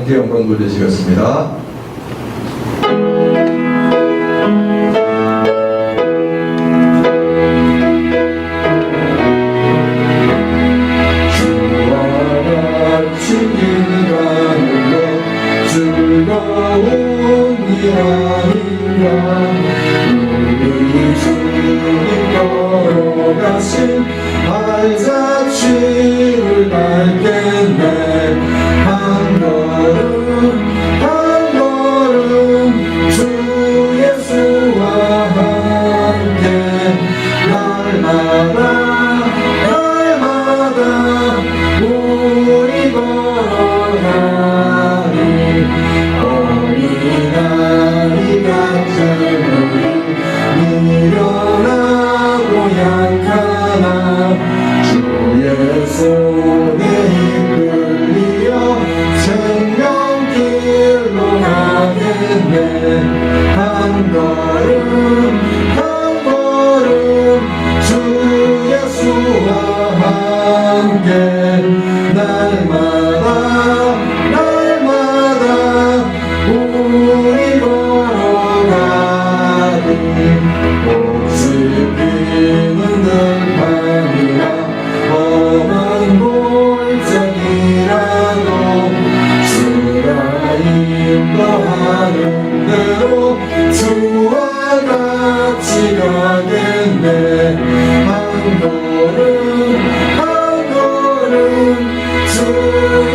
하나님께 영광 돌리시겠습니다. 발자취를 밟겠네. 한 걸음 주 예수와 함께 날마다 우리 걸어가니 어린아이가 젊은 미련하고 약하나 주의 손에 이끌리어 생명길로 가겠네. 한 걸음 주 예수와 함께 날마다 우리 걸어가니 꽃이 피는 들판이라 험한 골짜기라도 주가 인도하는 대로 주와 같이 가겠네. 한 걸음 주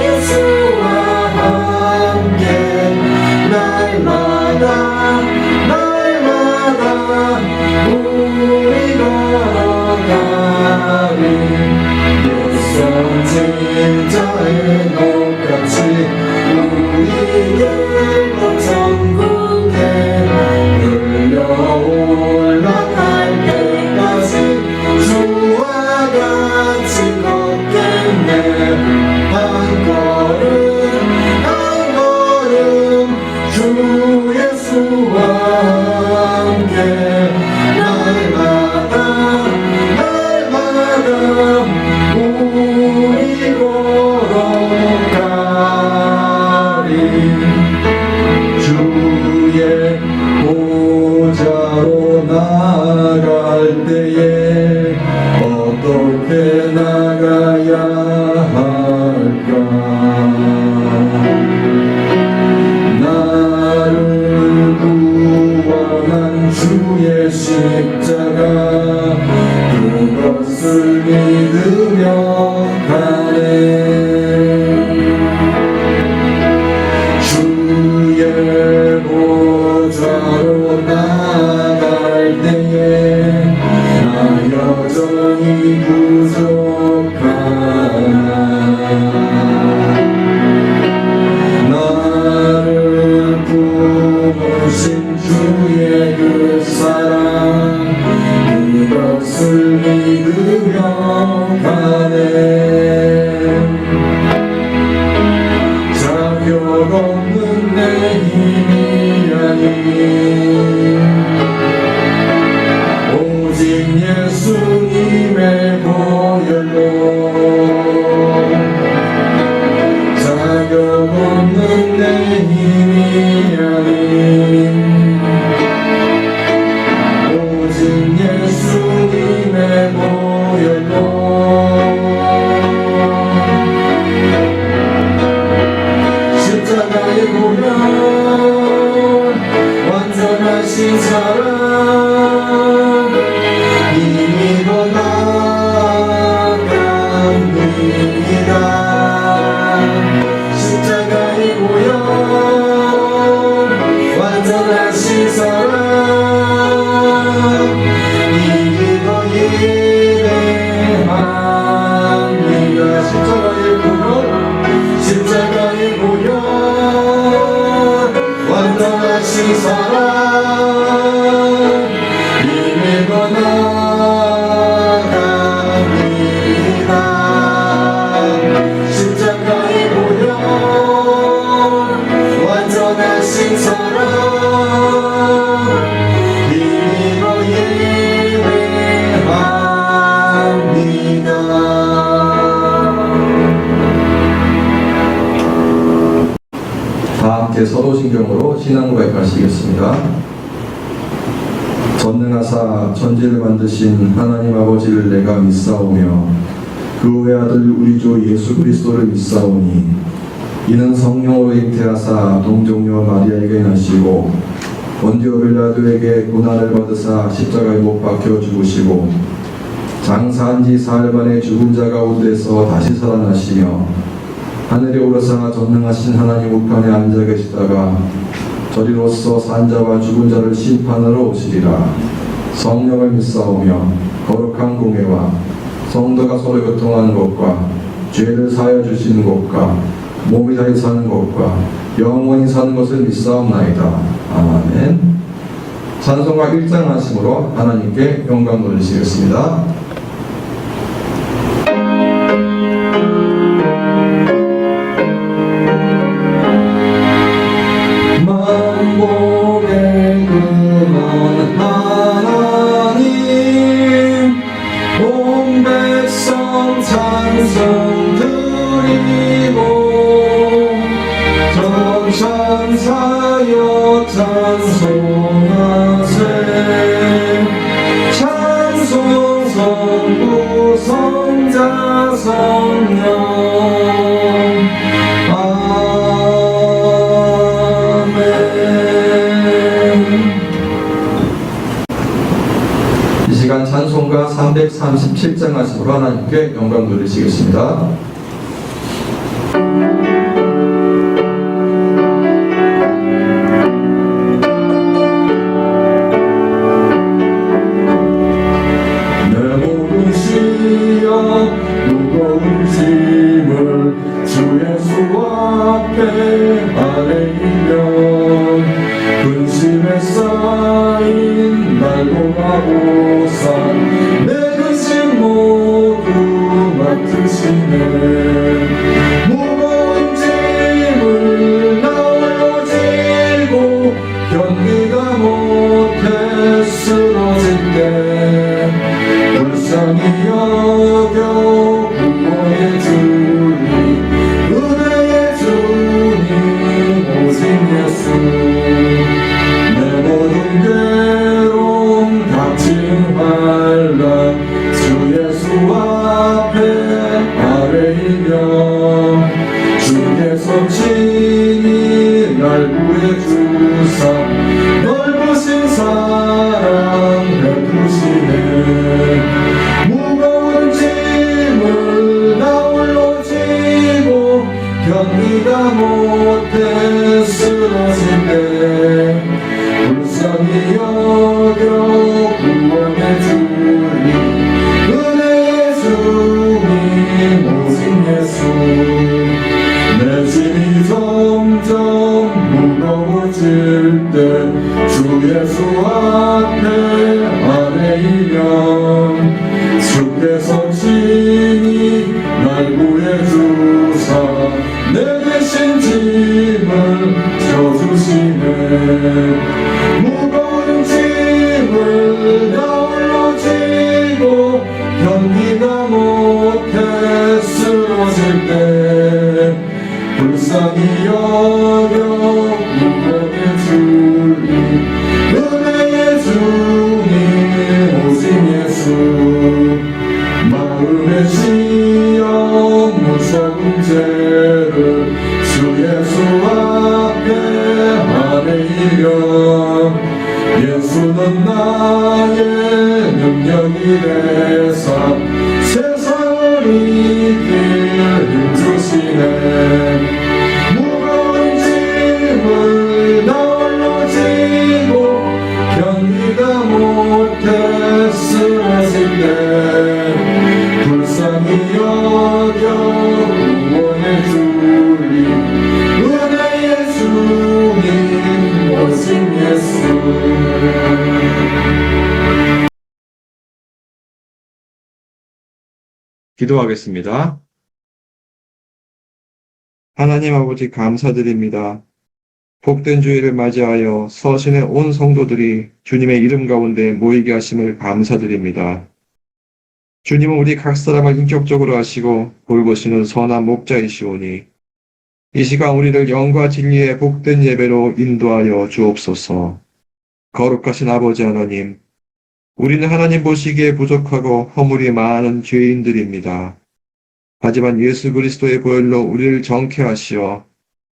예수와 함께 날마다 우리 걸어가니 예선 진자의 녹같이 우리를 천국에 끌려 올라갈 때까지 주와 같이 걷겠네. 한 걸음 주 예수와 함께 날마다 우리 걸어가리. 주의 보좌로 나갈 때에 어떻게 나가야 할까? 나를 구원한 주의 십자가 그것을 믿으며 가네. 주의 보좌로 나갈 때에 나 여전히 부족하나 나를 부으신 주의 그 사랑 그것을 믿으며 가네. 자격 없는 내 힘이 아닌 오직 예수님의 보혈로 자격 없는 내 힘이 아닌 오직 예수님의 보혈로 함께 서도신경으로 신앙 고백하시겠습니다. 전능하사 천지를 만드신 하나님 아버지를 내가 믿사오며 그 외아들 우리 주 예수 그리스도를 믿사오니 이는 성령으로 잉태하사 동정녀 마리아에게 나시고 본디오 빌라도에게 고난을 받으사 십자가에 못 박혀 죽으시고 장사한 지 사흘 만에 죽은 자 가운데서 다시 살아나시며 하늘에 오르사 전능하신 하나님 우편에 앉아 계시다가 저리로서 산자와 죽은 자를 심판하러 오시리라. 성령을 믿사오며 거룩한 공회와 성도가 서로 교통하는 것과 죄를 사하여 주시는 것과 몸이 다히 사는 것과 영원히 사는 것을 믿사옵나이다. 아멘. 찬송가 1장 하심으로 하나님께 영광 돌리시겠습니다. 만복의 근원 하나님 온 백성 찬송 드리고 전천사여 찬송하세 찬송 성부 성자 성령 이 시간 찬송가 337장 하심으로 하나님께 영광 돌리시겠습니다. 내 몸은 쉬어 무거운 짐을 주 예수 앞에 아뢰이면 근심에 쌓인 날고마고사 내 근심 모두 맡으시네 무거운 짐을 나홀로 지고 견디다 못해 쓰러질 때 불쌍히 여겨 구원의 주님 은혜의 주님 오직 예수 내 모든 괴로움 닥친 환란 주 예수 앞에 아뢰이며 주께서 친히 날 구해주사 넓으신 사랑 베푸시네 무거운 짐을 나홀로 지고 견디다 못해 쓰러질 때 불쌍히 여겨 구원의 주님 은혜의 주님 오직 예수 내 짐이 점점 무거워질 때 주 예수 앞에 아뢰이면 주께서 친히 날 구해주사 내 대신 짐을 져주시네 무거운 짐을 나홀로 지고 견디다 못해 쓰러질 때 불쌍히 여겨 구원의 주님 은혜의 주님 오직 예수 마음의 시험 무서운 죄를 주 예수 앞에 아뢰이며 예수는 나의 능력이 되사 세상을 이길 힘주시네 무거운 짐을 나홀로 지고 견디다 못해 쓰러질 때 불쌍히 여겨 구원의 주님 은혜의 주님 오직 예수 기도하겠습니다. 하나님 아버지 감사드립니다. 복된 주일을 맞이하여 서신의 온 성도들이 주님의 이름 가운데 모이게 하심을 감사드립니다. 주님은 우리 각 사람을 인격적으로 아시고 돌보시는 선한 목자이시오니 이 시간 우리를 영과 진리의 복된 예배로 인도하여 주옵소서. 거룩하신 아버지 하나님, 우리는 하나님 보시기에 부족하고 허물이 많은 죄인들입니다. 하지만 예수 그리스도의 보혈로 우리를 정케 하시어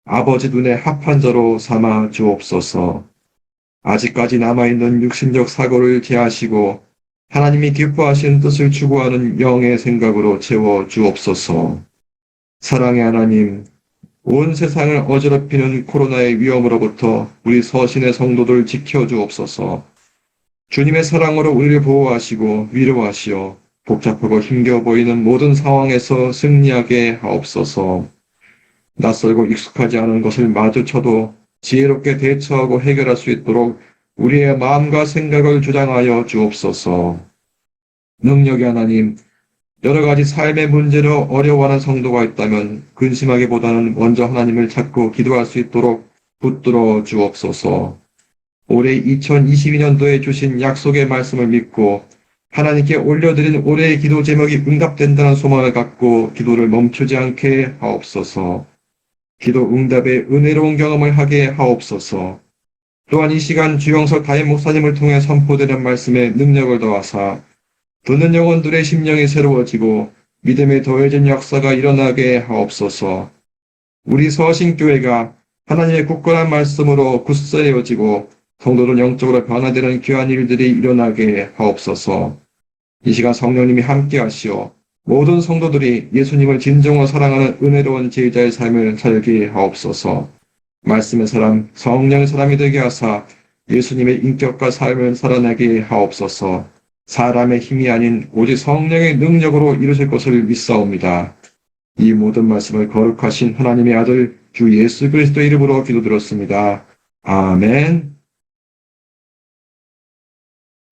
아버지 눈에 합한 자로 삼아 주옵소서. 아직까지 남아있는 육신적 사고를 제하시고 하나님이 기뻐하시는 뜻을 추구하는 영의 생각으로 채워 주옵소서. 사랑의 하나님, 온 세상을 어지럽히는 코로나의 위험으로부터 우리 서신의 성도들 지켜주옵소서. 주님의 사랑으로 우리를 보호하시고 위로하시어 복잡하고 힘겨 보이는 모든 상황에서 승리하게 하옵소서. 낯설고 익숙하지 않은 것을 마주쳐도 지혜롭게 대처하고 해결할 수 있도록 우리의 마음과 생각을 주장하여 주옵소서. 능력의 하나님, 여러 가지 삶의 문제로 어려워하는 성도가 있다면 근심하기보다는 먼저 하나님을 찾고 기도할 수 있도록 붙들어 주옵소서. 올해 2022년도에 주신 약속의 말씀을 믿고 하나님께 올려드린 올해의 기도 제목이 응답된다는 소망을 갖고 기도를 멈추지 않게 하옵소서. 기도 응답의 은혜로운 경험을 하게 하옵소서. 또한 이 시간 주영석 담임 목사님을 통해 선포되는 말씀에 능력을 더하사 듣는 영혼들의 심령이 새로워지고 믿음에 더해진 역사가 일어나게 하옵소서. 우리 서신교회가 하나님의 굳건한 말씀으로 굳세어지고 성도들 영적으로 변화되는 귀한 일들이 일어나게 하옵소서. 이 시간 성령님이 함께 하시어 모든 성도들이 예수님을 진정으로 사랑하는 은혜로운 제자의 삶을 살게 하옵소서. 말씀의 사람, 성령의 사람이 되게 하사 예수님의 인격과 삶을 살아내게 하옵소서. 사람의 힘이 아닌 오직 성령의 능력으로 이루실 것을 믿사옵니다. 이 모든 말씀을 거룩하신 하나님의 아들 주 예수 그리스도 이름으로 기도드렸습니다. 아멘.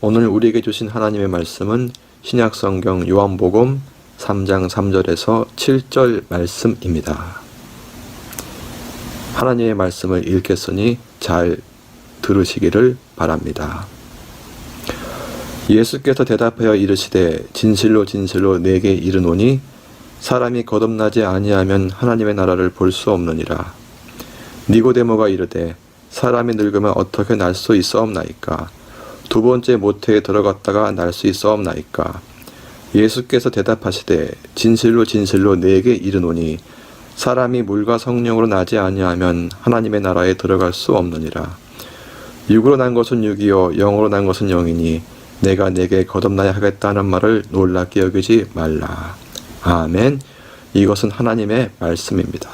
오늘 우리에게 주신 하나님의 말씀은 신약성경 요한복음 3장 3절에서 7절 말씀입니다. 하나님의 말씀을 읽겠으니 잘 들으시기를 바랍니다. 예수께서 대답하여 이르시되 진실로 진실로 내게 이르노니 사람이 거듭나지 아니하면 하나님의 나라를 볼 수 없느니라. 니고데모가 이르되 사람이 늙으면 어떻게 날 수 있사옵나이까? 두 번째 모태에 들어갔다가 날 수 있사옵나이까? 예수께서 대답하시되 진실로 진실로 내게 이르노니 사람이 물과 성령으로 나지 아니하면 하나님의 나라에 들어갈 수 없느니라. 육으로 난 것은 육이요 영으로 난 것은 영이니 내가 내게 거듭나야 하겠다는 말을 놀랍게 여기지 말라. 아멘. 이것은 하나님의 말씀입니다.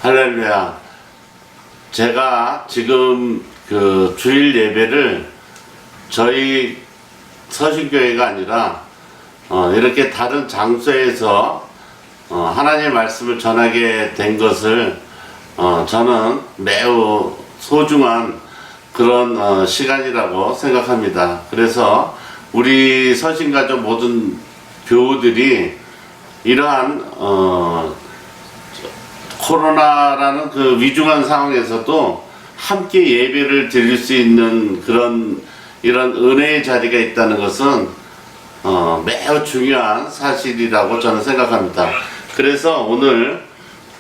할렐루야. 제가 지금 그 주일 예배를 저희 서신교회가 아니라 이렇게 다른 장소에서 하나님의 말씀을 전하게 된 것을 저는 매우 소중한 그런 시간이라고 생각합니다. 그래서 우리 서신가족 모든 교우들이 이러한 코로나라는 그 위중한 상황에서도 함께 예배를 드릴 수 있는 그런 이런 은혜의 자리가 있다는 것은 매우 중요한 사실이라고 저는 생각합니다. 그래서 오늘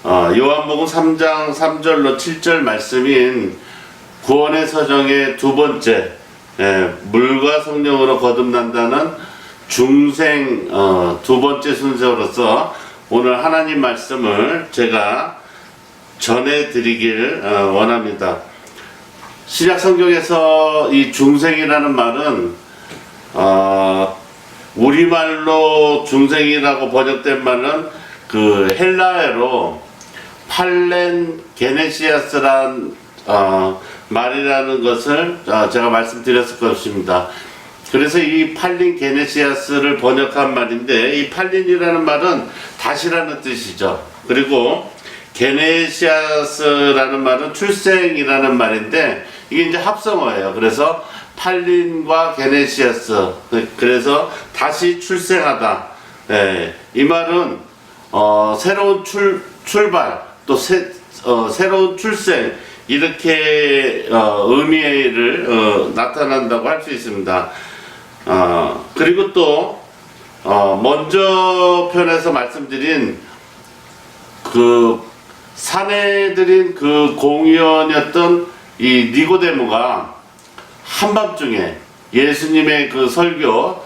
요한복음 3장 3절로 7절 말씀인 구원의 서정의 두 번째, 물과 성령으로 거듭난다는 중생 두 번째 순서로서 오늘 하나님 말씀을 제가 전해드리길 원합니다. 신약 성경에서 이 중생이라는 말은 우리말로 중생이라고 번역된 말은 그 헬라어로 팔렌 게네시아스란 말이라는 것을 제가 말씀드렸을 것입니다. 그래서 이 팔린 게네시아스를 번역한 말인데, 이 팔린이라는 말은 다시라는 뜻이죠. 그리고 게네시아스라는 말은 출생이라는 말인데, 이게 이제 합성어예요. 그래서 팔린과 게네시아스, 그래서 다시 출생하다. 이 말은 새로운 출발, 또 새로운 출생, 이렇게 의미를 나타난다고 할 수 있습니다. 그리고 또 먼저 편에서 말씀드린 그 사내들인 그 공의원이었던 이 니고데모가 한밤중에 예수님의 그 설교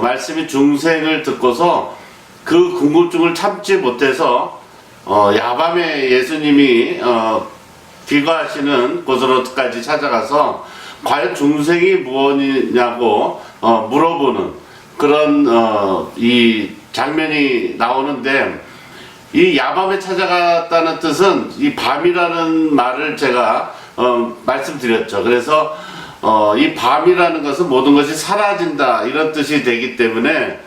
말씀이 중생을 듣고서 그 궁금증을 참지 못해서 야밤에 예수님이 귀가하시는 곳으로까지 찾아가서 과연 중생이 무엇이냐고 물어보는 그런 이 장면이 나오는데, 이 야밤에 찾아갔다는 뜻은 이 밤이라는 말을 제가 말씀드렸죠. 그래서 이 밤이라는 것은 모든 것이 사라진다 이런 뜻이 되기 때문에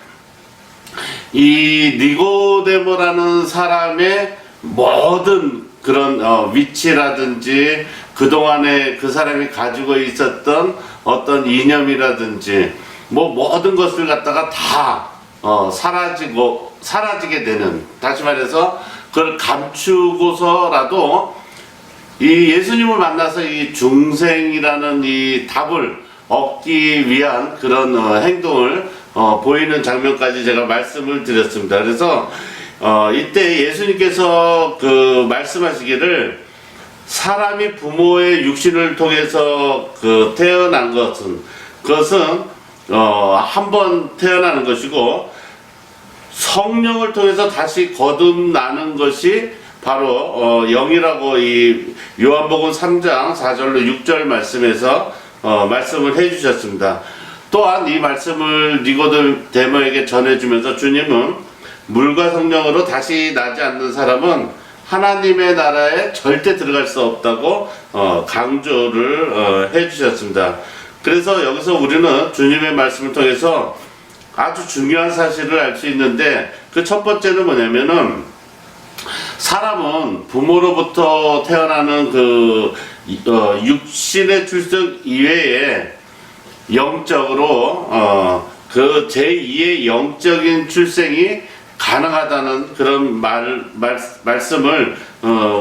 이 니고데모라는 사람의 모든 그런 위치라든지 그동안에 그 사람이 가지고 있었던 어떤 이념이라든지 뭐 모든 것을 갖다가 다 사라지게 되는, 다시 말해서 그걸 감추고서라도 이 예수님을 만나서 이 중생이라는 이 답을 얻기 위한 그런 행동을 보이는 장면까지 제가 말씀을 드렸습니다. 그래서 이때 예수님께서 그 말씀하시기를, 사람이 부모의 육신을 통해서 그 태어난 그것은 한 번 태어나는 것이고, 성령을 통해서 다시 거듭나는 것이 바로 영이라고 이 요한복음 3장 4절로 6절 말씀에서 말씀을 해주셨습니다. 또한 이 말씀을 니고데모에게 전해주면서 주님은 물과 성령으로 다시 나지 않는 사람은 하나님의 나라에 절대 들어갈 수 없다고 강조를 해주셨습니다. 그래서 여기서 우리는 주님의 말씀을 통해서 아주 중요한 사실을 알 수 있는데, 그 첫 번째는 뭐냐면은, 사람은 부모로부터 태어나는 그 육신의 출생 이외에 영적으로 그 제2의 영적인 출생이 가능하다는 그런 말씀을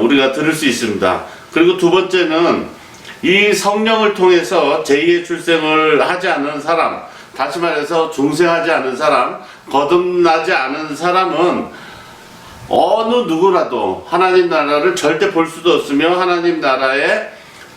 우리가 들을 수 있습니다. 그리고 두 번째는 이 성령을 통해서 제2의 출생을 하지 않는 사람, 다시 말해서 중생하지 않은 사람, 거듭나지 않은 사람은 어느 누구라도 하나님 나라를 절대 볼 수도 없으며 하나님 나라에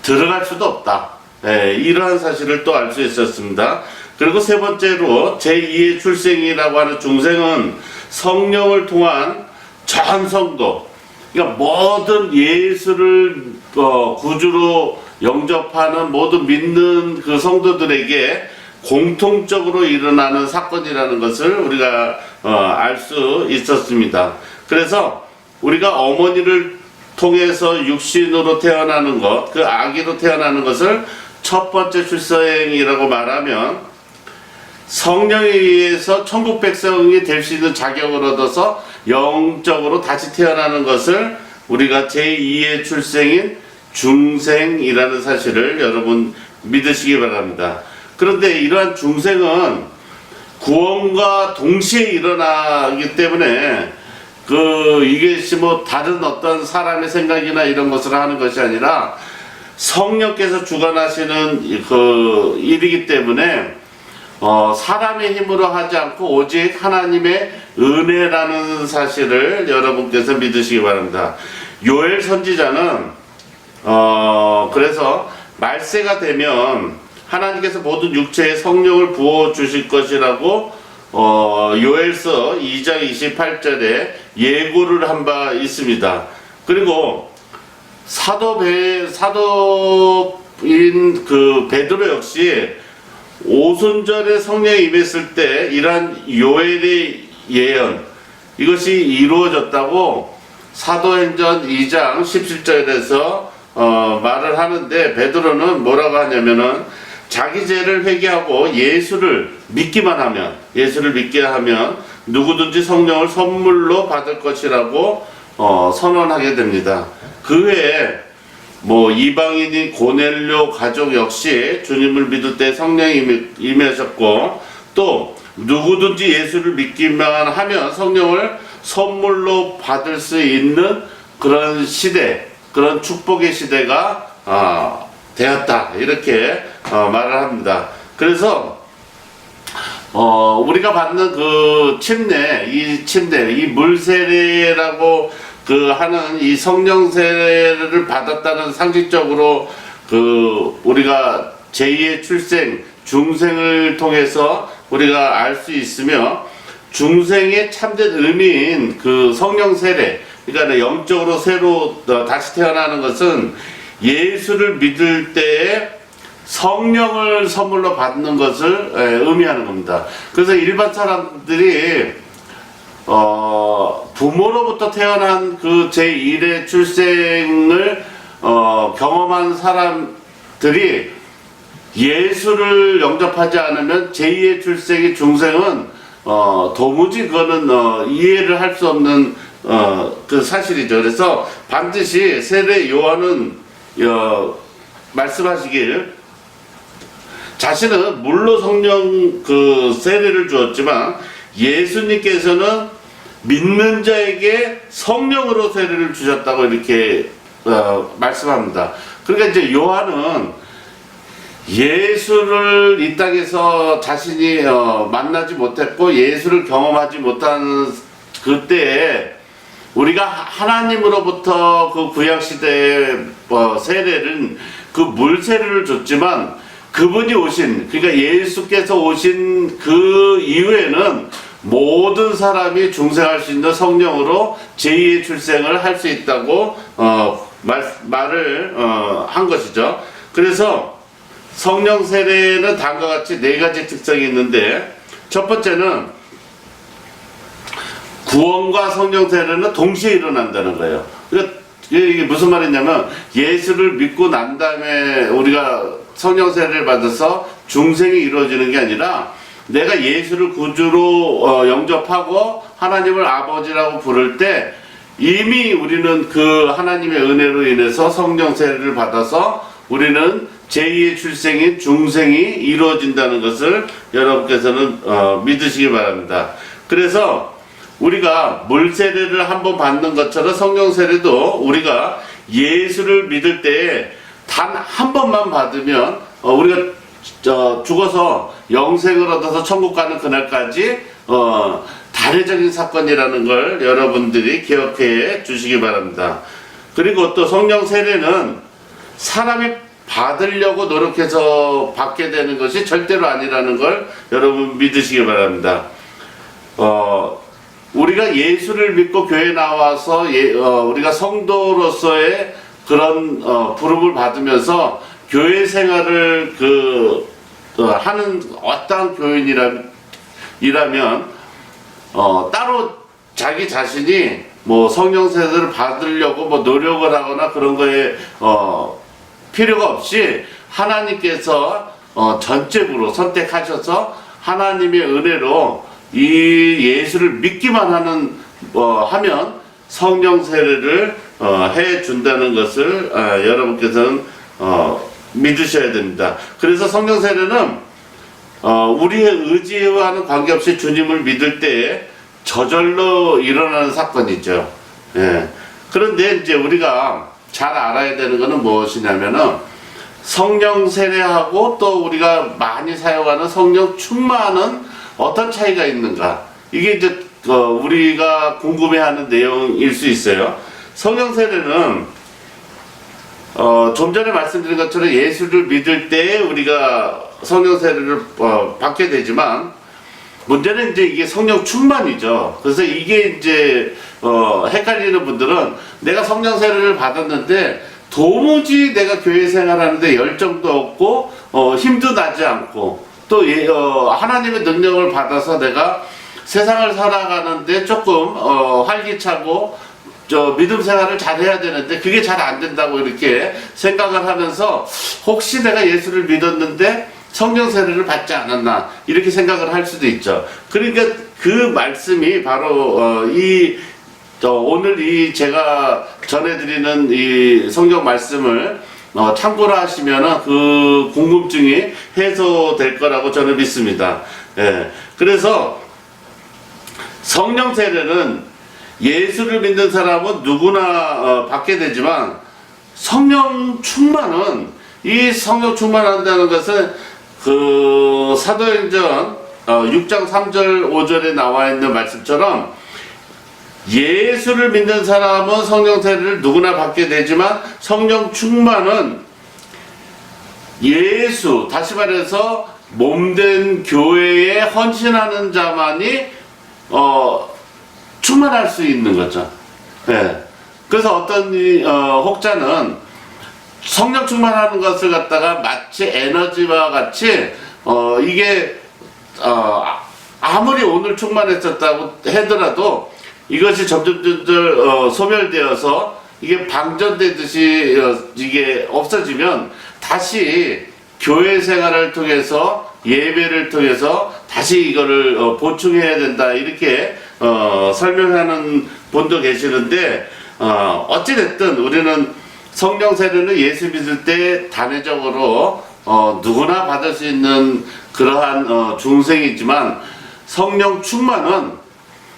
들어갈 수도 없다. 이러한 사실을 또 알 수 있었습니다. 그리고 세 번째로 제2의 출생이라고 하는 중생은 성령을 통한 전 성도, 그러니까 모든 예수를 구주로 영접하는 모든 믿는 그 성도들에게 공통적으로 일어나는 사건이라는 것을 우리가 알 수 있었습니다. 그래서 우리가 어머니를 통해서 육신으로 태어나는 것, 그 아기로 태어나는 것을 첫 번째 출생이라고 말하면, 성령에 의해서 천국 백성이 될 수 있는 자격을 얻어서 영적으로 다시 태어나는 것을 우리가 제2의 출생인 중생이라는 사실을 여러분 믿으시기 바랍니다. 그런데 이러한 중생은 구원과 동시에 일어나기 때문에 이게 뭐 다른 어떤 사람의 생각이나 이런 것을 하는 것이 아니라 성령께서 주관하시는 그 일이기 때문에 사람의 힘으로 하지 않고 오직 하나님의 은혜라는 사실을 여러분께서 믿으시기 바랍니다. 요엘 선지자는 그래서 말세가 되면 하나님께서 모든 육체에 성령을 부어 주실 것이라고 요엘서 2장 28절에 예고를 한 바 있습니다. 그리고 사도인 그 베드로 역시 오순절에 성령이 임했을 때 이러한 요엘의 예언 이것이 이루어졌다고 사도행전 2장 17절에서 말을 하는데, 베드로는 뭐라고 하냐면은 자기 죄를 회개하고 예수를 믿기만 하면 누구든지 성령을 선물로 받을 것이라고 선언하게 됩니다. 그 외에 뭐 이방인인 고넬료 가족 역시 주님을 믿을 때 성령이 임하셨고, 또 누구든지 예수를 믿기만 하면 성령을 선물로 받을 수 있는 그런 시대, 그런 축복의 시대가 되었다, 이렇게 말을 합니다. 그래서 우리가 받는 그 침례, 이 물세례라고 하는 이 성령 세례를 받았다는 상징적으로 우리가 제2의 출생, 중생을 통해서 우리가 알 수 있으며, 중생의 참된 의미인 그 성령 세례, 그러니까 영적으로 새로 다시 태어나는 것은 예수를 믿을 때에 성령을 선물로 받는 것을 의미하는 겁니다. 그래서 일반 사람들이 부모로부터 태어난 그 제1의 출생을 경험한 사람들이 예수를 영접하지 않으면 제2의 출생의 중생은 도무지 그거는 이해를 할 수 없는 그 사실이죠. 그래서 반드시 세례 요한은 말씀하시길, 자신은 물로 성령 세례를 주었지만 예수님께서는 믿는 자에게 성령으로 세례를 주셨다고 이렇게 말씀합니다. 그러니까 이제 요한은 예수를 이 땅에서 자신이 만나지 못했고 예수를 경험하지 못한 그때에 우리가 하나님으로부터 그 구약시대의 세례는 그 물세례를 줬지만, 그분이 오신, 그러니까 예수께서 오신 그 이후에는 모든 사람이 중생할 수 있는 성령으로 제2의 출생을 할 수 있다고 말을 한 것이죠. 그래서 성령 세례는 다음과 같이 4가지 특성이 있는데, 첫 번째는 구원과 성령 세례는 동시에 일어난다는 거예요. 그러니까 이게 무슨 말이냐면, 예수를 믿고 난 다음에 우리가 성령 세례를 받아서 중생이 이루어지는 게 아니라, 내가 예수를 구주로 영접하고 하나님을 아버지라고 부를 때 이미 우리는 그 하나님의 은혜로 인해서 성령 세례를 받아서 우리는 제2의 출생인 중생이 이루어진다는 것을 여러분께서는 믿으시기 바랍니다. 그래서 우리가 물세례를 한번 받는 것처럼 성령 세례도 우리가 예수를 믿을 때에 단 한 번만 받으면 우리가 죽어서 영생을 얻어서 천국 가는 그날까지 다례적인 사건이라는 걸 여러분들이 기억해 주시기 바랍니다. 그리고 또 성령 세례는 사람이 받으려고 노력해서 받게 되는 것이 절대로 아니라는 걸 여러분 믿으시기 바랍니다. 우리가 예수를 믿고 교회에 나와서 우리가 성도로서의 그런 부름을 받으면서 교회 생활을 하는 어떠한 교인이라면 따로 자기 자신이 뭐 성령 세례를 받으려고 뭐 노력을 하거나 그런 거에 필요가 없이 하나님께서 전적으로 선택하셔서 하나님의 은혜로 이 예수를 믿기만 하면 성령 세례를 해 준다는 것을 여러분께서는 믿으셔야 됩니다. 그래서 성령 세례는 우리의 의지와는 관계없이 주님을 믿을 때에 저절로 일어나는 사건이죠. 예. 그런데 이제 우리가 잘 알아야 되는 것은 무엇이냐면은 성령 세례하고 또 우리가 많이 사용하는 성령 충만은 어떤 차이가 있는가? 이게 이제 우리가 궁금해하는 내용일 수 있어요. 성령 세례는 좀 전에 말씀드린 것처럼 예수를 믿을 때 우리가 성령 세례를 받게 되지만 문제는 이제 이게 성령 충만이죠. 그래서 이게 이제 헷갈리는 분들은 내가 성령 세례를 받았는데 도무지 내가 교회 생활하는데 열정도 없고 힘도 나지 않고 또 하나님의 능력을 받아서 내가 세상을 살아가는데 조금 활기차고 믿음 생활을 잘 해야 되는데 그게 잘 안 된다고 이렇게 생각을 하면서 혹시 내가 예수를 믿었는데 성령 세례를 받지 않았나 이렇게 생각을 할 수도 있죠. 그러니까 그 말씀이 바로 오늘 이 제가 전해드리는 이 성경 말씀을 참고로 하시면 그 궁금증이 해소될 거라고 저는 믿습니다. 예. 그래서 성령 세례는 예수를 믿는 사람은 누구나 받게 되지만 성령 충만은 이 성령 충만한다는 것은 그 사도행전 6장 3절 5절에 나와 있는 말씀처럼 예수를 믿는 사람은 성령 세례를 누구나 받게 되지만 성령 충만은 예수 다시 말해서 몸된 교회에 헌신하는 자만이 충만할 수 있는 거죠. 네. 그래서 어떤 혹자는 성령 충만하는 것을 갖다가 마치 에너지와 같이 이게 아무리 오늘 충만했었다고 하더라도 이것이 점점 소멸되어서 이게 방전되듯이 이게 없어지면 다시 교회 생활을 통해서 예배를 통해서 다시 이거를 보충해야 된다 이렇게 설명하는 분도 계시는데 어찌됐든 우리는 성령 세례는 예수 믿을 때 단회적으로 누구나 받을 수 있는 그러한 중생이지만 성령 충만은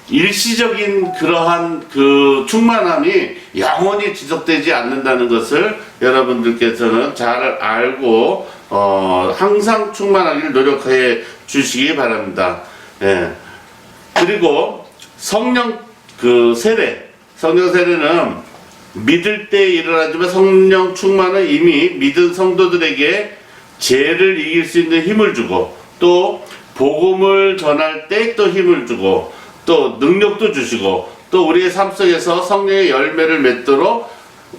일시적인 그러한 그 충만함이 영원히 지속되지 않는다는 것을 여러분들께서는 잘 알고 항상 충만하기를 노력해 주시기 바랍니다. 예. 그리고 성령 세례는 믿을 때 일어나지만 성령 충만은 이미 믿은 성도들에게 죄를 이길 수 있는 힘을 주고 또 복음을 전할 때 또 힘을 주고 또 능력도 주시고 또 우리의 삶 속에서 성령의 열매를 맺도록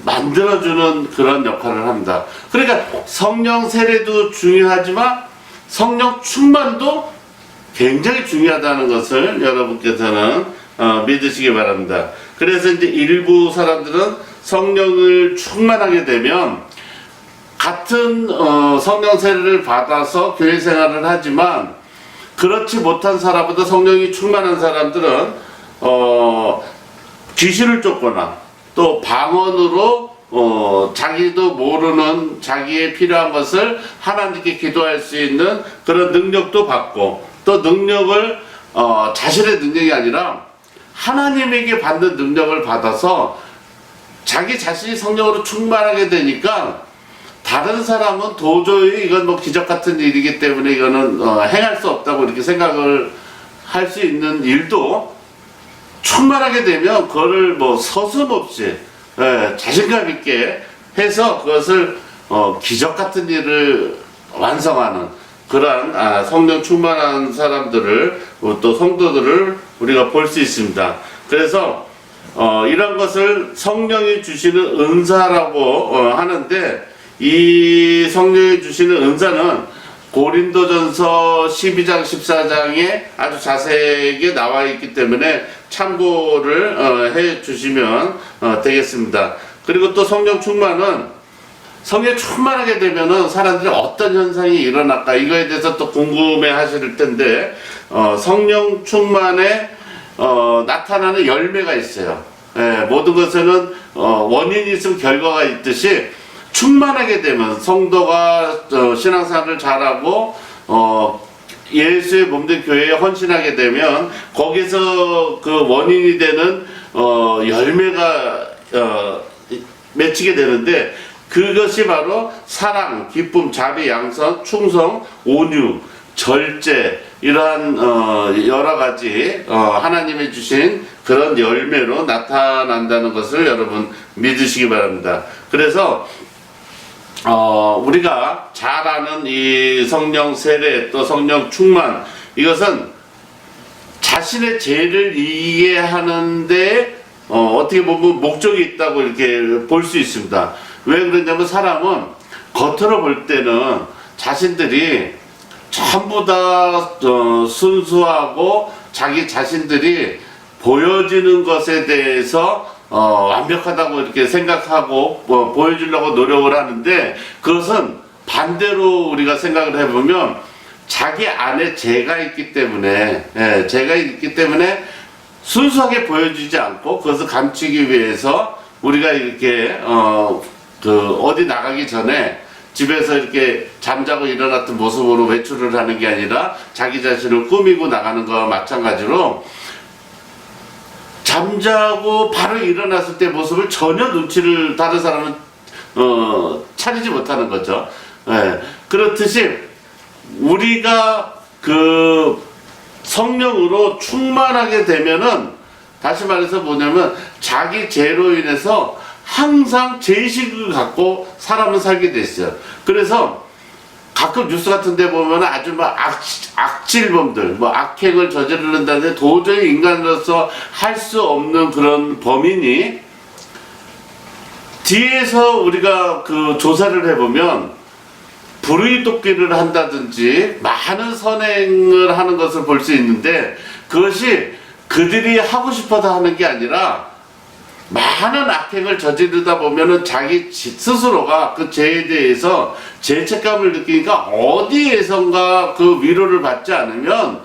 만들어주는 그런 역할을 합니다. 그러니까 성령 세례도 중요하지만 성령 충만도 굉장히 중요하다는 것을 여러분께서는 믿으시기 바랍니다. 그래서 이제 일부 사람들은 성령을 충만하게 되면 같은 성령 세례를 받아서 교회 생활을 하지만 그렇지 못한 사람보다 성령이 충만한 사람들은 귀신을 쫓거나 또 방언으로 자기도 모르는 자기의 필요한 것을 하나님께 기도할 수 있는 그런 능력도 받고 또 능력을 자신의 능력이 아니라 하나님에게 받는 능력을 받아서 자기 자신이 성령으로 충만하게 되니까 다른 사람은 도저히 이건 뭐 기적 같은 일이기 때문에 이거는 행할 수 없다고 이렇게 생각을 할 수 있는 일도 충만하게 되면 그거를 뭐 서슴없이 자신감 있게 해서 그것을 기적 같은 일을 완성하는 그러한 성령 충만한 사람들을 또 성도들을 우리가 볼 수 있습니다. 그래서 이런 것을 성령이 주시는 은사라고 하는데 이 성령이 주시는 은사는 고린도전서 12장 14장에 아주 자세하게 나와 있기 때문에 참고를 해 주시면 되겠습니다. 그리고 또 성령 충만은 성령 충만하게 되면은 사람들이 어떤 현상이 일어날까 이거에 대해서 또 궁금해 하실 텐데 성령 충만에 나타나는 열매가 있어요. 모든 것에는 원인이 있으면 결과가 있듯이 충만하게 되면 성도가 신앙생활을 잘하고 예수의 몸된 교회에 헌신하게 되면 거기서 그 원인이 되는 열매가 맺히게 되는데 그것이 바로 사랑, 기쁨, 자비, 양선, 충성, 온유, 절제 이러한 여러 가지 하나님이 주신 그런 열매로 나타난다는 것을 여러분 믿으시기 바랍니다. 그래서 우리가 잘 아는 이 성령 세례 또 성령 충만 이것은 자신의 죄를 이해하는데 어떻게 보면 목적이 있다고 이렇게 볼 수 있습니다. 왜 그러냐면 사람은 겉으로 볼 때는 자신들이 전부 다 순수하고 자기 자신들이 보여지는 것에 대해서 완벽하다고 이렇게 생각하고 보여주려고 노력을 하는데 그것은 반대로 우리가 생각을 해보면 자기 안에 죄가 있기 때문에 죄가 있기 때문에 순수하게 보여주지 않고 그것을 감추기 위해서 우리가 이렇게 어디 나가기 전에 집에서 이렇게 잠자고 일어났던 모습으로 외출을 하는 게 아니라 자기 자신을 꾸미고 나가는 것과 마찬가지로 잠자고 바로 일어났을 때 모습을 전혀 눈치를 다른 사람은 차리지 못하는 거죠. 그렇듯이 우리가 그 성령으로 충만하게 되면은 다시 말해서 뭐냐면 자기 죄로 인해서 항상 죄의식을 갖고 사람은 살게 됐어요. 그래서 가끔 뉴스 같은 데 보면 아주 막 악질범들, 악행을 저지르는다는데 도저히 인간으로서 할 수 없는 그런 범인이 뒤에서 우리가 그 조사를 해보면 불의돕기를 한다든지 많은 선행을 하는 것을 볼 수 있는데 그것이 그들이 하고 싶어서 하는 게 아니라 많은 악행을 저지르다 보면은 자기 스스로가 그 죄에 대해서 죄책감을 느끼니까 어디에선가 그 위로를 받지 않으면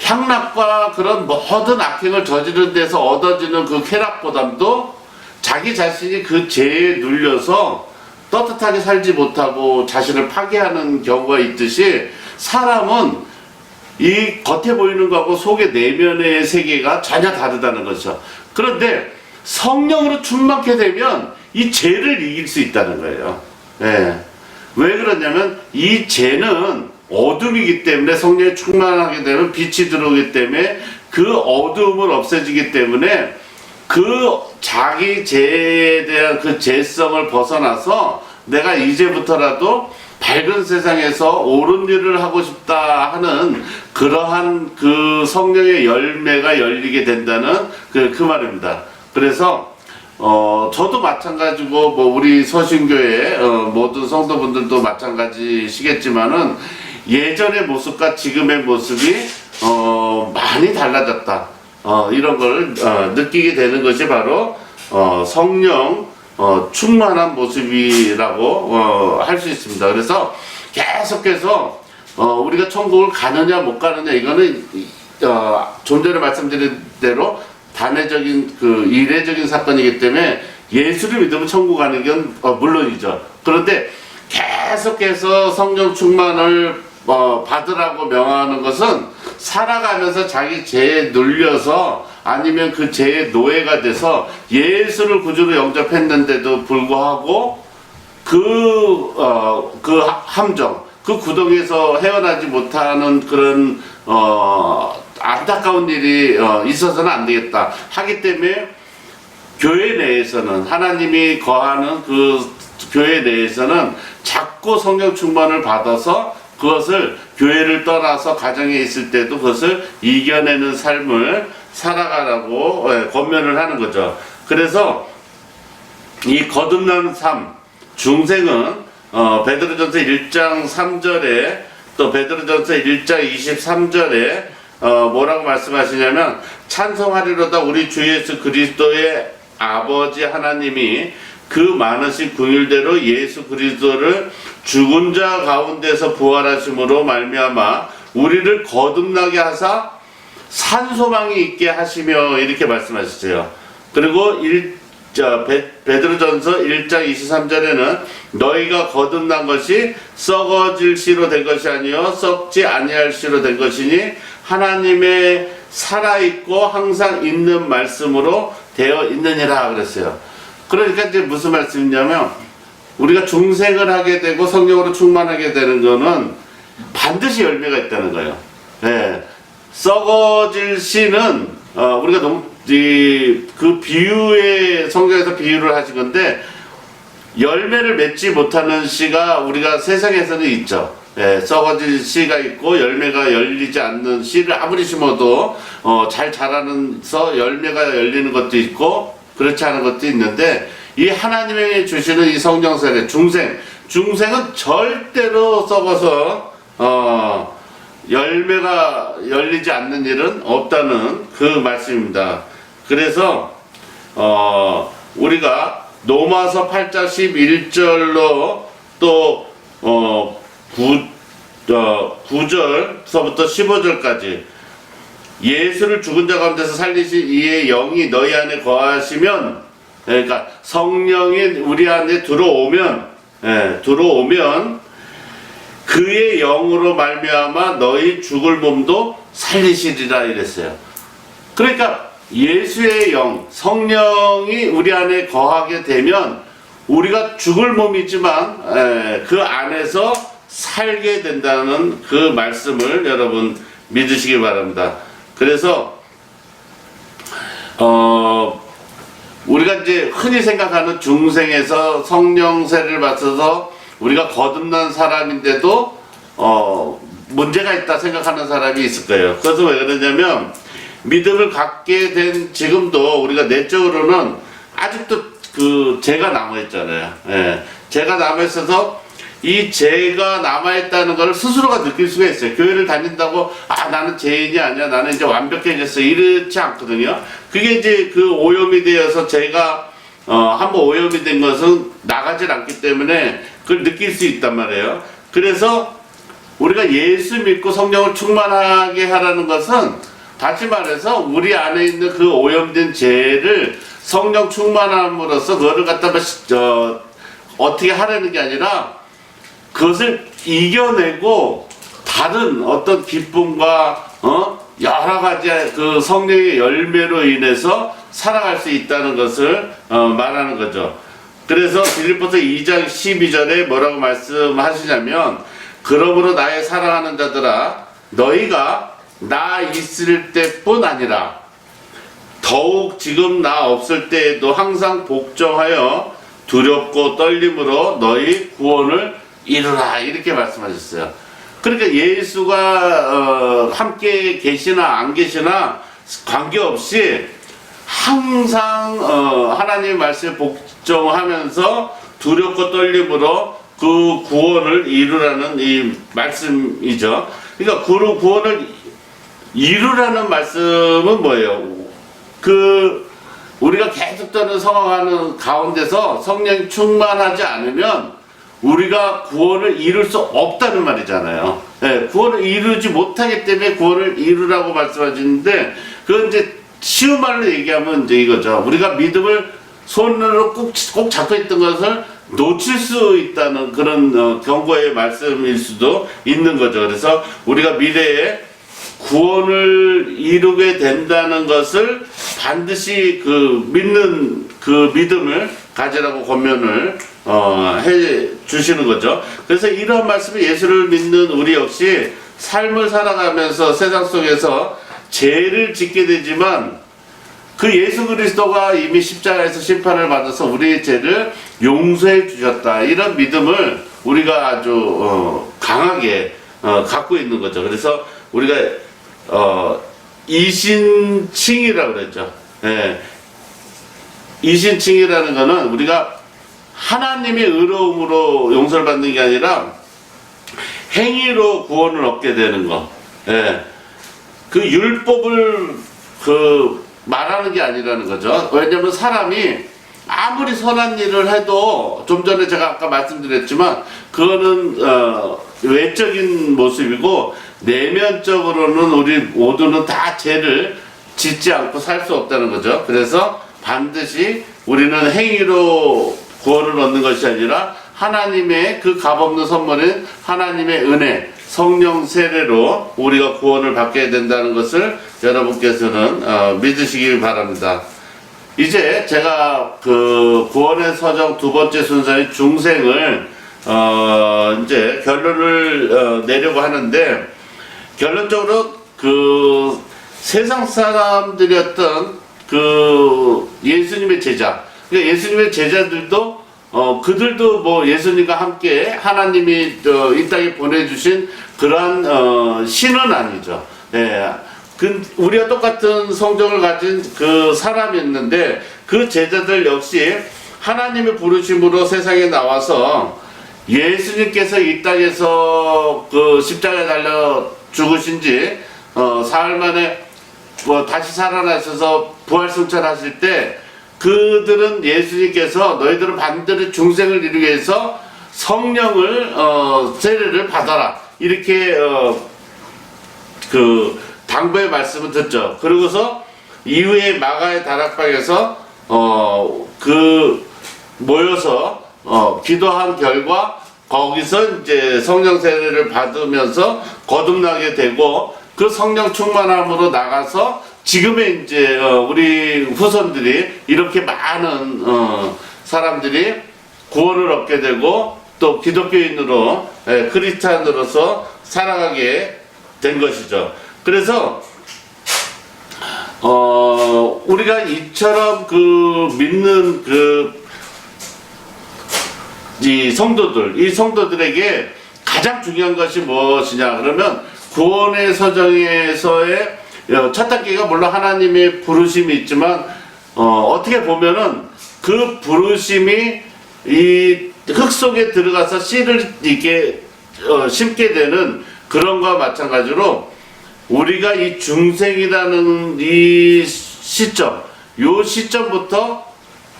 향락과 그런 모든 악행을 저지른 데서 얻어지는 그 쾌락보담도 자기 자신이 그 죄에 눌려서 떳떳하게 살지 못하고 자신을 파괴하는 경우가 있듯이 사람은 이 겉에 보이는 거하고 속의 내면의 세계가 전혀 다르다는 거죠. 그런데 성령으로 충만케 되면 이 죄를 이길 수 있다는 거예요. 왜 그러냐면 이 죄는 어둠이기 때문에 성령이 충만하게 되면 빛이 들어오기 때문에 그 어두움을 없애지기 때문에 그 자기 죄에 대한 그 죄성을 벗어나서 내가 이제부터라도 밝은 세상에서 옳은 일을 하고 싶다 하는 그러한 그 성령의 열매가 열리게 된다는 그 말입니다. 그래서 저도 마찬가지고 우리 서신교회 모든 성도분들도 마찬가지시겠지만은 예전의 모습과 지금의 모습이 많이 달라졌다. 이런 걸 느끼게 되는 것이 바로 성령 충만한 모습이라고 할 수 있습니다. 그래서 계속해서 우리가 천국을 가느냐 못 가느냐 이거는 좀 전에 말씀드린 대로 단회적인 그 이례적인 사건이기 때문에 예수를 믿으면 천국 가는 건 물론이죠. 그런데 계속해서 성령 충만을 받으라고 명하는 것은 살아가면서 자기 죄에 눌려서 아니면 그 죄의 노예가 돼서 예수를 구주로 영접했는데도 불구하고 그 함정, 그 구덩이에서 헤어나지 못하는 그런 안타까운 일이 있어서는 안 되겠다 하기 때문에 교회 내에서는 하나님이 거하는 그 교회 내에서는 자꾸 성령 충만을 받아서 그것을 교회를 떠나서 가정에 있을 때도 그것을 이겨내는 삶을 살아가라고 권면을 하는 거죠. 그래서 이 거듭난 삶, 중생은 베드로전서 1장 3절에 또 베드로전서 1장 23절에 뭐라고 말씀하시냐면 찬송하리로다 우리 주 예수 그리스도의 아버지 하나님이 그 많으신 긍휼대로 예수 그리스도를 죽은 자 가운데서 부활하심으로 말미암아 우리를 거듭나게 하사 산소망이 있게 하시며 이렇게 말씀하셨어요. 그리고 베드로전서 1장 23절에는 너희가 거듭난 것이 썩어질 씨로 된 것이 아니요 썩지 아니할 씨로 된 것이니 하나님의 살아있고 항상 있는 말씀으로 되어 있느니라 그랬어요. 그러니까 이제 무슨 말씀이냐면 우리가 중생을 하게 되고 성령으로 충만하게 되는 거는 반드시 열매가 있다는 거예요. 예. 썩어질 씨는 우리가 그 비유의 성경에서 비유를 하신 건데 열매를 맺지 못하는 씨가 우리가 세상에서는 있죠. 예, 썩어질 씨가 있고 열매가 열리지 않는 씨를 아무리 심어도 잘 자라면서 열매가 열리는 것도 있고 그렇지 않은 것도 있는데 이 하나님이 주시는 이 성령 세례 중생은 절대로 썩어서 열매가 열리지 않는 일은 없다는 그 말씀입니다. 그래서 우리가 로마서 8장 11절로 또 9절서부터 15절까지 예수를 죽은 자 가운데서 살리신 이의 영이 너희 안에 거하시면, 그러니까 성령이 우리 안에 들어오면 그의 영으로 말미암아 너희 죽을 몸도 살리시리라 이랬어요. 그러니까 예수의 영, 성령이 우리 안에 거하게 되면 우리가 죽을 몸이지만 그 안에서 살게 된다는 그 말씀을 여러분 믿으시기 바랍니다. 그래서 우리가 이제 흔히 생각하는 중생에서 성령 세례를 받아서 우리가 거듭난 사람인데도 문제가 있다 생각하는 사람이 있을 거예요. 그래서 왜 그러냐면 믿음을 갖게 된 지금도 우리가 내적으로는 아직도 그 죄가 남아있잖아요. 예. 죄가 남아있어서 이 죄가 남아있다는 걸 스스로가 느낄 수가 있어요. 교회를 다닌다고 나는 죄인이 아니야, 나는 이제 완벽해졌어, 이렇지 않거든요. 그게 이제 그 오염이 되어서 죄가 한번 오염이 된 것은 나가질 않기 때문에 그걸 느낄 수 있단 말이에요. 그래서 우리가 예수 믿고 성령을 충만하게 하라는 것은 다시 말해서 우리 안에 있는 그 오염된 죄를 성령 충만함으로써 그거를 갖다가 어떻게 하라는 게 아니라 그것을 이겨내고 다른 어떤 기쁨과 여러 가지 그 성령의 열매로 인해서 살아갈 수 있다는 것을 말하는 거죠. 그래서 빌립보서 2장 12절에 뭐라고 말씀하시냐면 그러므로 나의 사랑하는 자들아 너희가 나 있을 때뿐 아니라 더욱 지금 나 없을 때에도 항상 복종하여 두렵고 떨림으로 너희 구원을 이루라 이렇게 말씀하셨어요. 그러니까 예수가 함께 계시나 안 계시나 관계없이 항상 하나님의 말씀에 복종하면서 두렵고 떨림으로 그 구원을 이루라는 이 말씀이죠. 그러니까 그 구원을 이루라는 말씀은 뭐예요? 우리가 계속 성황하는 가운데서 성령이 충만하지 않으면 우리가 구원을 이룰 수 없다는 말이잖아요. 예, 구원을 이루지 못하기 때문에 구원을 이루라고 말씀하시는데 그건 이제 쉬운 말로 얘기하면 이제 이거죠. 우리가 믿음을 손으로 꼭 잡고 있던 것을 놓칠 수 있다는 그런 경고의 말씀일 수도 있는 거죠. 그래서 우리가 미래에 구원을 이루게 된다는 것을 반드시 믿는 그 믿음을 가지라고 권면을 해 주시는 거죠. 그래서 이러한 말씀이 예수를 믿는 우리 역시 삶을 살아가면서 세상 속에서 죄를 짓게 되지만 그 예수 그리스도가 이미 십자가에서 심판을 받아서 우리의 죄를 용서해 주셨다. 이런 믿음을 우리가 아주 강하게 갖고 있는 거죠. 그래서 우리가 이신칭이라고 그랬죠. 예. 이신칭이라는 거는 우리가 하나님의 의로움으로 용서를 받는 게 아니라 행위로 구원을 얻게 되는 거. 예. 그 율법을 말하는 게 아니라는 거죠. 왜냐면 사람이 아무리 선한 일을 해도 좀 전에 제가 아까 말씀드렸지만 그거는 외적인 모습이고 내면적으로는 우리 모두는 다 죄를 짓지 않고 살 수 없다는 거죠. 그래서 반드시 우리는 행위로 구원을 얻는 것이 아니라 하나님의 그 값없는 선물인 하나님의 은혜, 성령 세례로 우리가 구원을 받게 된다는 것을 여러분께서는 믿으시길 바랍니다. 이제 제가 그 구원의 서정 두 번째 순서인 중생을 이제 결론을 내려고 하는데, 결론적으로 그 세상 사람들이었던 그 예수님의 제자, 그러니까 예수님의 제자들도 그들도 뭐 예수님과 함께 하나님이 이 땅에 보내주신 그러한 신은 아니죠. 예. 우리와 똑같은 성정을 가진 그 사람이었는데, 그 제자들 역시 하나님의 부르심으로 세상에 나와서 예수님께서 이 땅에서 그 십자가에 달려 죽으신 지 사흘 만에 다시 살아나셔서 부활승천하실 때, 그들은 예수님께서 너희들은 반드시 중생을 이루기 위해서 성령을 세례를 받아라, 이렇게 그 당부의 말씀을 듣죠. 그러고서 이후에 마가의 다락방에서 그 모여서 기도한 결과 거기서 이제 성령 세례를 받으면서 거듭나게 되고, 그 성령 충만함으로 나가서 지금의 이제 우리 후손들이 이렇게 많은 사람들이 구원을 얻게 되고 또 기독교인으로 크리스찬으로서 살아가게 된 것이죠. 그래서 우리가 이처럼 그 믿는 이 성도들에게 가장 중요한 것이 무엇이냐 그러면, 구원의 서정에서의 첫 단계가 물론 하나님의 부르심이 있지만 어떻게 보면은 그 부르심이 이 흙 속에 들어가서 씨를 이렇게 심게 되는 그런 것과 마찬가지로, 우리가 이 중생이라는 이 시점, 요 시점부터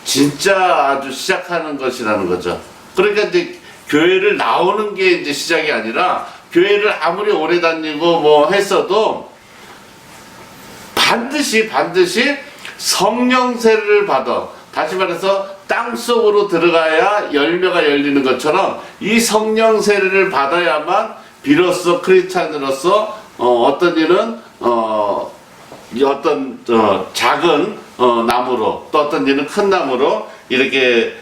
진짜 아주 시작하는 것이라는 거죠. 그러니까 이제 교회를 나오는 게 이제 시작이 아니라, 교회를 아무리 오래 다니고 뭐 했어도 반드시 성령 세례를 받아, 다시 말해서 땅 속으로 들어가야 열매가 열리는 것처럼 이 성령 세례를 받아야만 비로소 크리스찬으로서 어떤 일은 어떤 작은 나무로, 또 어떤 일은 큰 나무로 이렇게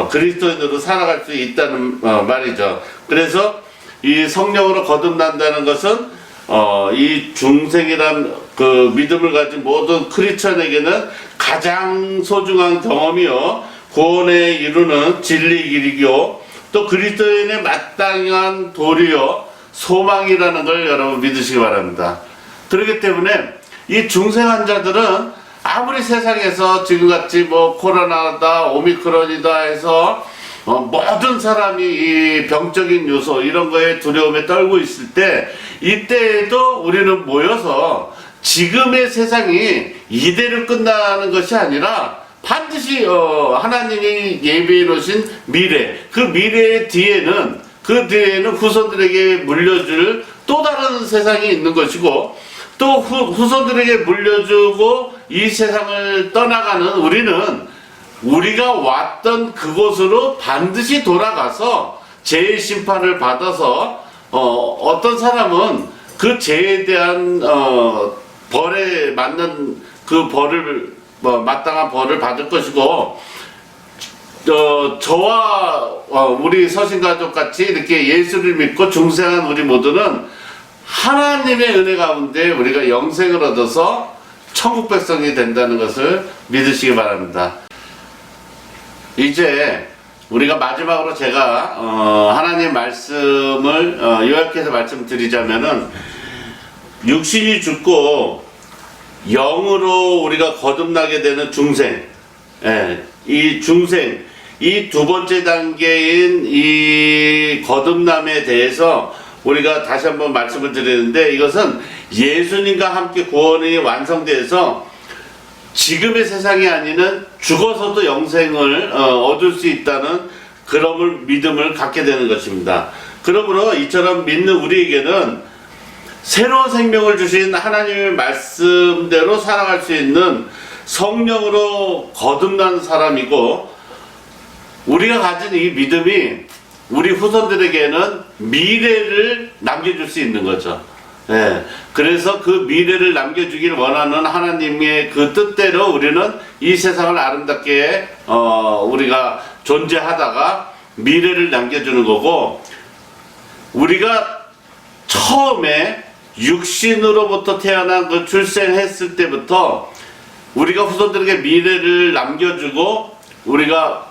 그리스도인으로 살아갈 수 있다는 말이죠. 그래서 이 성령으로 거듭난다는 것은 이 중생이란 그 믿음을 가진 모든 크리스천에게는 가장 소중한 경험이요, 구원에 이루는 진리 길이요, 또 그리스도인의 마땅한 도리요, 소망이라는 걸 여러분 믿으시기 바랍니다. 그렇기 때문에 이 중생 환자들은 아무리 세상에서 지금같이 뭐 코로나다 오미크론이다 해서 모든 사람이 이 병적인 요소 이런 거에 두려움에 떨고 있을 때, 이때에도 우리는 모여서 지금의 세상이 이대로 끝나는 것이 아니라 반드시 하나님이 예비해 놓으신 미래, 그 미래의 뒤에는 후손들에게 물려줄 또 다른 세상이 있는 것이고, 또 후손들에게 물려주고 이 세상을 떠나가는 우리는 우리가 왔던 그곳으로 반드시 돌아가서 죄의 심판을 받아서 어떤 사람은 그 죄에 대한 벌에 맞는 그 벌을 마땅한 벌을 받을 것이고, 저와 우리 서신가족 같이 이렇게 예수를 믿고 중생한 우리 모두는 하나님의 은혜 가운데 우리가 영생을 얻어서 천국 백성이 된다는 것을 믿으시기 바랍니다. 이제 우리가 마지막으로 제가 하나님 말씀을 요약해서 말씀드리자면은, 육신이 죽고 영으로 우리가 거듭나게 되는 중생, 이 중생, 이 두 번째 단계인 이 거듭남에 대해서 우리가 다시 한번 말씀을 드리는데, 이것은 예수님과 함께 구원이 완성돼서 지금의 세상이 아니는 죽어서도 영생을 얻을 수 있다는 그런 믿음을 갖게 되는 것입니다. 그러므로 이처럼 믿는 우리에게는 새로운 생명을 주신 하나님의 말씀대로 살아갈 수 있는 성령으로 거듭난 사람이고, 우리가 가진 이 믿음이 우리 후손들에게는 미래를 남겨줄 수 있는 거죠. 예. 그래서 그 미래를 남겨주길 원하는 하나님의 그 뜻대로 우리는 이 세상을 아름답게 우리가 존재하다가 미래를 남겨주는 거고, 우리가 처음에 육신으로부터 태어난 그 출생했을 때부터 우리가 후손들에게 미래를 남겨주고, 우리가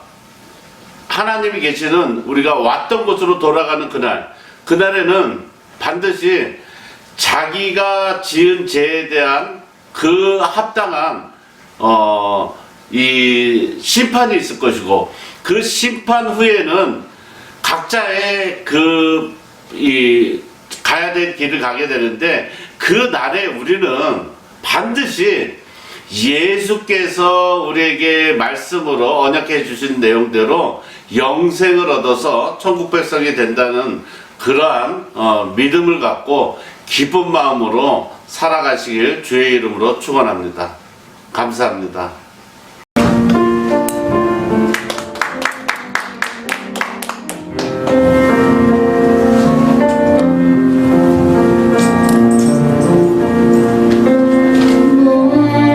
하나님이 계시는 우리가 왔던 곳으로 돌아가는 그날에는 반드시 자기가 지은 죄에 대한 그 합당한 이 심판이 있을 것이고, 그 심판 후에는 각자의 이 가야 될 길을 가게 되는데, 그 날에 우리는 반드시 예수께서 우리에게 말씀으로 언약해 주신 내용대로 영생을 얻어서 천국 백성이 된다는 그러한 믿음을 갖고 기쁜 마음으로 살아가시길 주의 이름으로 축원합니다. 감사합니다.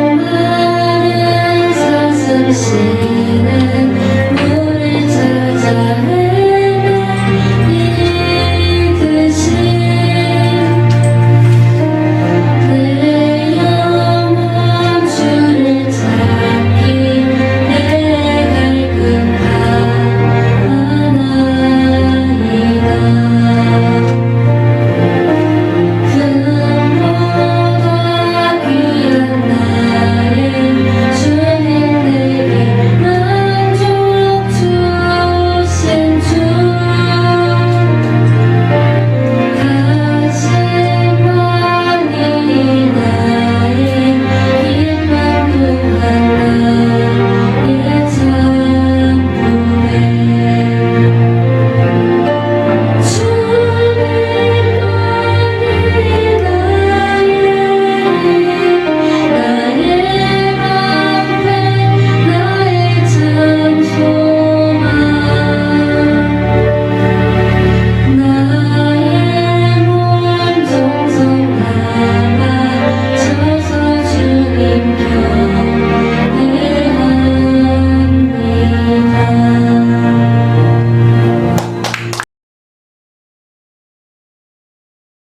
목마른 사슴 씨는